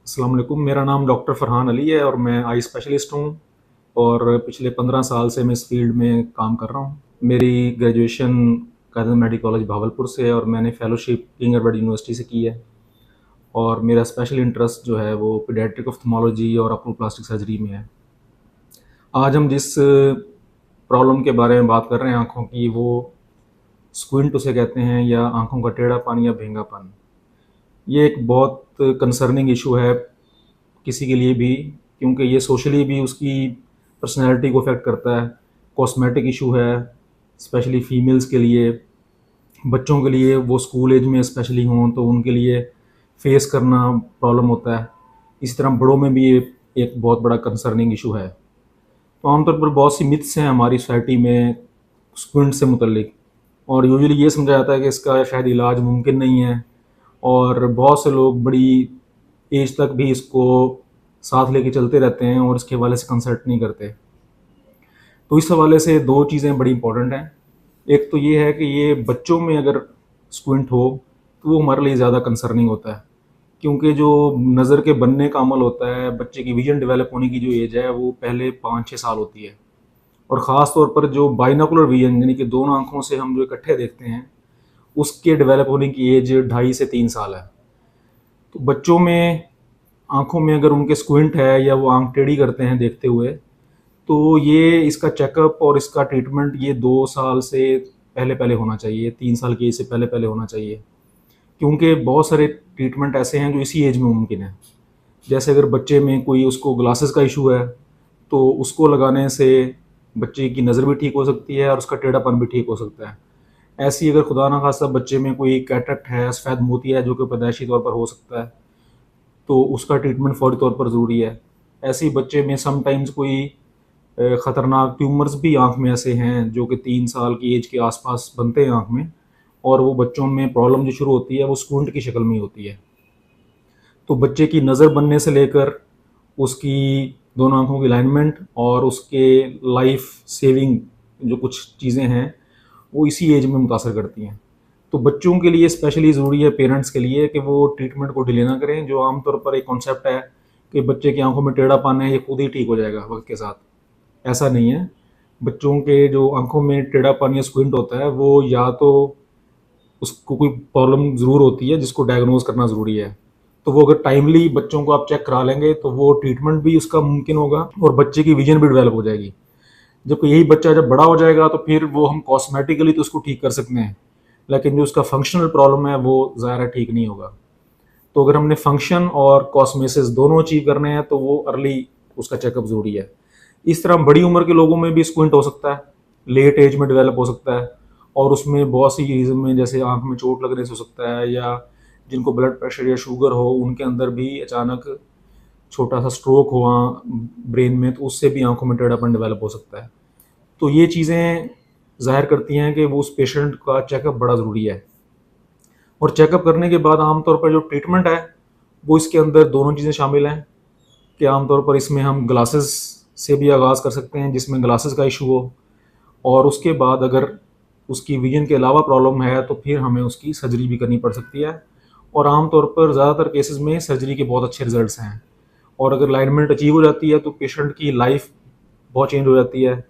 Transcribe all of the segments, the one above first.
अस्सलाम वालेकुम। मेरा नाम डॉक्टर फ़रहान अली है और मैं आई स्पेशलिस्ट हूँ और पिछले 15 साल से मैं इस फ़ील्ड में काम कर रहा हूँ। मेरी ग्रेजुएशन कायद मेडिकल कॉलेज भावलपुर से है और मैंने फ़ेलोशिप किंग एडवर्ड यूनिवर्सिटी से की है और मेरा स्पेशल इंटरेस्ट जो है वो पीडियाट्रिक ऑप्थेमोलॉजी और अपोप्लास्टिक सर्जरी में है। आज हम जिस प्रॉब्लम के बारे में बात कर रहे हैं आँखों की, वो स्क्विंट उसे कहते हैं या आँखों का टेढ़ापन या भेंगापन। ये एक बहुत कंसर्निंग इशू है किसी के लिए भी, क्योंकि ये सोशली भी उसकी पर्सनैलिटी को अफेक्ट करता है। कॉस्मेटिक इशू है स्पेशली फीमेल्स के लिए। बच्चों के लिए वो स्कूल एज में स्पेशली हों तो उनके लिए फेस करना प्रॉब्लम होता है। इस तरह बड़ों में भी ये एक बहुत बड़ा कंसर्निंग इशू है। तो आमतौर पर बहुत सी मिथ्स हैं हमारी सोसाइटी में स्क्विंट से मुतल्लिक, और यूजुअली ये समझा जाता है कि इसका शायद इलाज मुमकिन नहीं है और बहुत से लोग बड़ी एज तक भी इसको साथ लेके चलते रहते हैं और इसके हवाले से कंसल्ट नहीं करते। तो इस हवाले से दो चीज़ें बड़ी इंपॉर्टेंट हैं। एक तो ये है कि ये बच्चों में अगर स्क्विंट हो तो वो हमारे लिए ज़्यादा कंसर्निंग होता है, क्योंकि जो नज़र के बनने का अमल होता है, बच्चे की विजन डेवलप होने की जो एज है वो पहले 5-6 साल होती है। और ख़ास तौर पर जो बाइनोकुलर विजन यानी कि दोनों आँखों से हम जो इकट्ठे देखते हैं, उसके डेवलप होने की एज 2.5 से 3 साल है। तो बच्चों में आँखों में अगर उनके स्क्विंट है या वो आँख टेढ़ी करते हैं देखते हुए, तो ये इसका चेकअप और इसका ट्रीटमेंट ये 2 साल से पहले पहले होना चाहिए, 3 साल की एज से पहले पहले होना चाहिए, क्योंकि बहुत सारे ट्रीटमेंट ऐसे हैं जो इसी एज में मुमकिन है। जैसे अगर बच्चे में कोई उसको ग्लासेस का इशू है तो उसको लगाने से बच्चे की नज़र भी ठीक हो सकती है और उसका टेढ़ापन भी ठीक हो सकता है। ऐसी अगर खुदा ना खास्ता बच्चे में कोई कैटरेक्ट है, सफ़ेद मोती है जो कि पैदाइशी तौर पर हो सकता है, तो उसका ट्रीटमेंट फ़ौरी तौर पर ज़रूरी है। ऐसे ही बच्चे में समटाइम्स कोई ख़तरनाक ट्यूमर्स भी आँख में ऐसे हैं जो कि 3 साल की एज के आसपास बनते हैं आँख में, और वो बच्चों में प्रॉब्लम जो शुरू होती है वो स्क्विंट की शक्ल में ही होती है। तो बच्चे की नज़र बनने से लेकर उसकी दोनों आँखों की अलाइनमेंट और उसके लाइफ सेविंग जो कुछ चीज़ें हैं वो इसी एज में मुतासर करती हैं। तो बच्चों के लिए स्पेशली ज़रूरी है, पेरेंट्स के लिए, कि वो ट्रीटमेंट को डिले ना करें। जो आमतौर पर एक कॉन्सेप्ट है कि बच्चे की आंखों में टेढ़ापन है ये खुद ही ठीक हो जाएगा वक्त के साथ, ऐसा नहीं है। बच्चों के जो आंखों में टेढ़ापन या स्क्विंट होता है वो या तो उसको कोई प्रॉब्लम ज़रूर होती है जिसको डायग्नोज करना ज़रूरी है। तो वो अगर टाइमली बच्चों को आप चेक करा लेंगे तो वो ट्रीटमेंट भी उसका मुमकिन होगा और बच्चे की विजन भी डेवलप हो जाएगी। जबकि यही बच्चा जब बड़ा हो जाएगा तो फिर वो हम कॉस्मेटिकली तो उसको ठीक कर सकते हैं, लेकिन जो उसका फंक्शनल प्रॉब्लम है वो ज़्यादा ठीक नहीं होगा। तो अगर हमने फंक्शन और कॉस्मेसिस दोनों अचीव करने हैं तो वो अर्ली उसका चेकअप ज़रूरी है। इस तरह बड़ी उम्र के लोगों में भी स्क्विंट हो सकता है, लेट एज में डेवलप हो सकता है, और उसमें बहुत सी रीज़न में जैसे आँख में चोट लगने से हो सकता है, या जिनको ब्लड प्रेशर या शुगर हो उनके अंदर भी अचानक छोटा सा स्ट्रोक हुआ ब्रेन में तो उससे भी आँखों में टेढ़ापन डेवलप हो सकता है। तो ये चीज़ें ज़ाहिर करती हैं कि वो उस पेशेंट का चेकअप बड़ा ज़रूरी है। और चेकअप करने के बाद आमतौर पर जो ट्रीटमेंट है वो इसके अंदर दोनों चीज़ें शामिल हैं, कि आमतौर पर इसमें हम ग्लासेस से भी आगाज़ कर सकते हैं जिसमें ग्लासेस का इशू हो, और उसके बाद अगर उसकी विजन के अलावा प्रॉब्लम है तो फिर हमें उसकी सर्जरी भी करनी पड़ सकती है। और आमतौर पर ज़्यादातर केसेस में सर्जरी के बहुत अच्छे रिजल्ट्स हैं, और अगर अलाइनमेंट अचीव हो जाती है तो पेशेंट की लाइफ बहुत चेंज हो जाती है,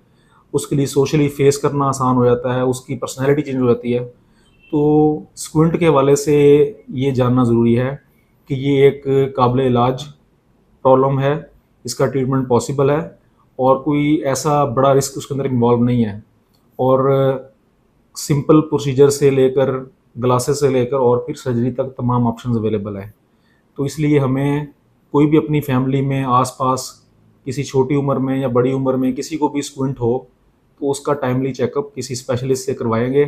उसके लिए सोशली फेस करना आसान हो जाता है, उसकी पर्सनैलिटी चेंज हो जाती है। तो स्क्विंट के हवाले से ये जानना ज़रूरी है कि ये एक काबिल इलाज प्रॉब्लम है, इसका ट्रीटमेंट पॉसिबल है और कोई ऐसा बड़ा रिस्क उसके अंदर इन्वॉल्व नहीं है, और सिंपल प्रोसीजर से लेकर ग्लासेस से लेकर और फिर सर्जरी तक तमाम ऑप्शंस अवेलेबल हैं। तो इसलिए हमें कोई भी अपनी फैमिली में आस-पास किसी छोटी उम्र में या बड़ी उम्र में किसी को भी स्क्विंट हो तो उसका टाइमली चेकअप किसी स्पेशलिस्ट से करवाएँगे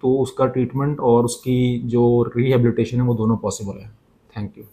तो उसका ट्रीटमेंट और उसकी जो रिहैबिलिटेशन है वो दोनों पॉसिबल है। Thank you.